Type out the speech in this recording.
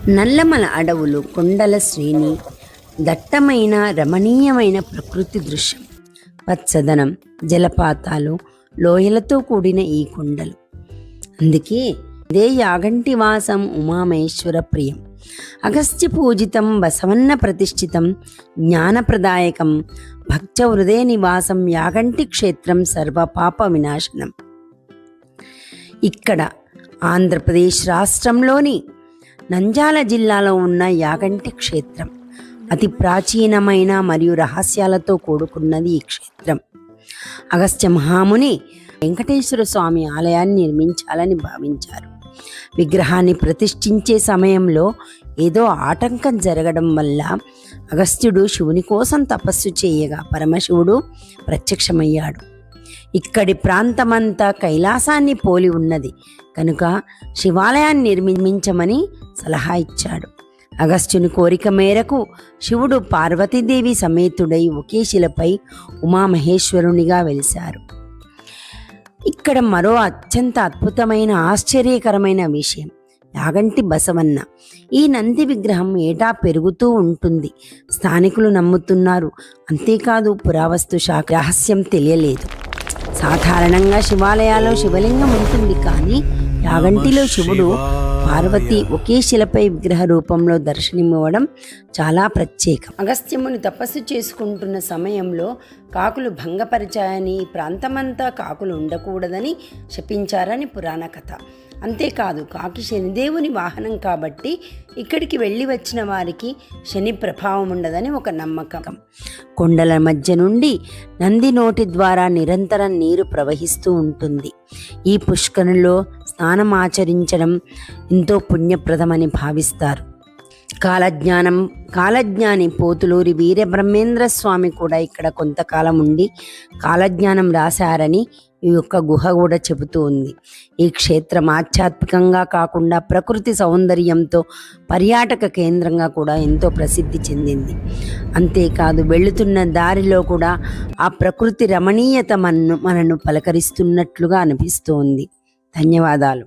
నల్లమల అడవులు, కొండల శ్రేణి, దట్టమైన రమణీయమైన ప్రకృతి దృశ్యం, పచ్చదనం, జలపాతాలు, లోయలతో కూడిన ఈ కొండలు. అందుకే ఇదే యాగంటి వాసం ఉమామహేశ్వర ప్రియం. అగస్త్య పూజితం, బసవన్న ప్రతిష్ఠితం, జ్ఞానప్రదాయకం, భక్త హృదయ నివాసం, యాగంటి క్షేత్రం, సర్వపాప వినాశనం. ఇక్కడ ఆంధ్రప్రదేశ్ రాష్ట్రంలోని నంద్యాల జిల్లాలో ఉన్న యాగంటి క్షేత్రం అతి ప్రాచీనమైన మరియు రహస్యాలతో కూడుకున్నది. ఈ క్షేత్రం అగస్త్య మహాముని వెంకటేశ్వర స్వామి ఆలయాన్ని నిర్మించాలని భావించారు. విగ్రహాన్ని ప్రతిష్ఠించే సమయంలో ఏదో ఆటంకం జరగడం వల్ల అగస్త్యుడు శివుని కోసం తపస్సు చేయగా పరమశివుడు ప్రత్యక్షమయ్యాడు. ఇక్కడి ప్రాంతమంతా కైలాసాన్ని పోలి ఉన్నది కనుక శివాలయాన్ని నిర్మించమని సలహా ఇచ్చాడు. అగస్త్యుని కోరిక మేరకు శివుడు పార్వతీదేవి సమేతుడై ఒకే శిలపై ఉమామహేశ్వరునిగా వెలిశారు. ఇక్కడ మరో అత్యంత అద్భుతమైన ఆశ్చర్యకరమైన విషయం యాగంటి బసవన్న. ఈ నంది విగ్రహం ఏటా పెరుగుతూ ఉంటుంది. స్థానికులు నమ్ముతున్నారు. అంతేకాదు పురావస్తు శాఖ రహస్యం తెలియలేదు. సాధారణంగా శివాలయాల్లో శివలింగం ఉంటుంది, కానీ యాగంటిలో శివుడు పార్వతి ఒకే శిలపై విగ్రహ రూపంలో దర్శనమివ్వడం చాలా ప్రత్యేకం. అగస్త్యముని తపస్సు చేసుకుంటున్న సమయంలో కాకులు భంగపరిచాయని, ఈ ప్రాంతమంతా కాకులు ఉండకూడదని శపించారని పురాణ కథ. అంతేకాదు కాకి శనిదేవుని వాహనం కాబట్టి ఇక్కడికి వెళ్ళి వచ్చిన వారికి శని ప్రభావం ఉండదని ఒక నమ్మకం. కొండల మధ్య నుండి నంది నోటి ద్వారా నిరంతరం నీరు ప్రవహిస్తూ ఉంటుంది. ఈ పుష్కరంలో స్నానం ఆచరించడం ఎంతో పుణ్యప్రదమని భావిస్తారు. కాలజ్ఞాని పోతులూరి వీరబ్రహ్మేంద్ర స్వామి కూడా ఇక్కడ కొంతకాలం ఉండి కాలజ్ఞానం రాశారని ఈ యొక్క గుహ కూడా చెబుతూ ఉంది. ఈ క్షేత్రం ఆధ్యాత్మికంగా కాకుండా ప్రకృతి సౌందర్యంతో పర్యాటక కేంద్రంగా కూడా ఎంతో ప్రసిద్ధి చెందింది. అంతేకాదు వెళుతున్న దారిలో కూడా ఆ ప్రకృతి రమణీయత మనను పలకరిస్తున్నట్లుగా అనిపిస్తోంది. ధన్యవాదాలు.